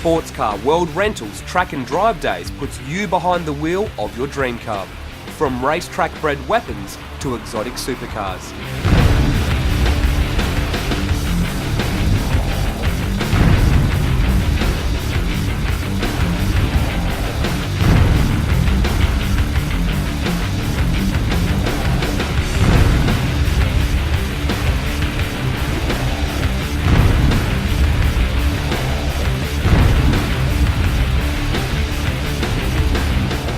Sports Car World Rentals Track and Drive Days puts you behind the wheel of your dream car. From racetrack-bred weapons to exotic supercars.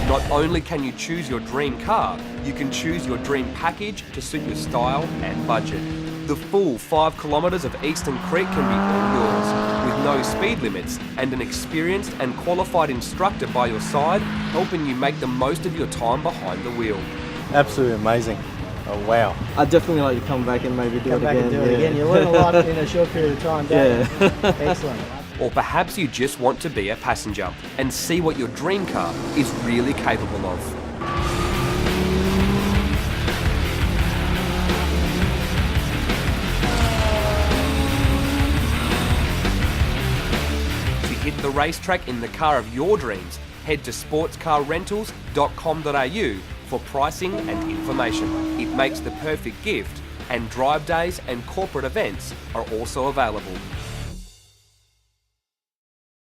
Not only can you choose your dream car, you can choose your dream package to suit your style and budget. The full 5 kilometres of Eastern Creek can be all yours, with no speed limits and an experienced and qualified instructor by your side, helping you make the most of your time behind the wheel. Absolutely amazing. Oh wow. I'd definitely like to come back and maybe do it again. And do it again. You learn a lot in a short period of time, don't you? Excellent. Or perhaps you just want to be a passenger and see what your dream car is really capable of. To hit the racetrack in the car of your dreams, head to sportscarrentals.com.au for pricing and information. It makes the perfect gift, and drive days and corporate events are also available.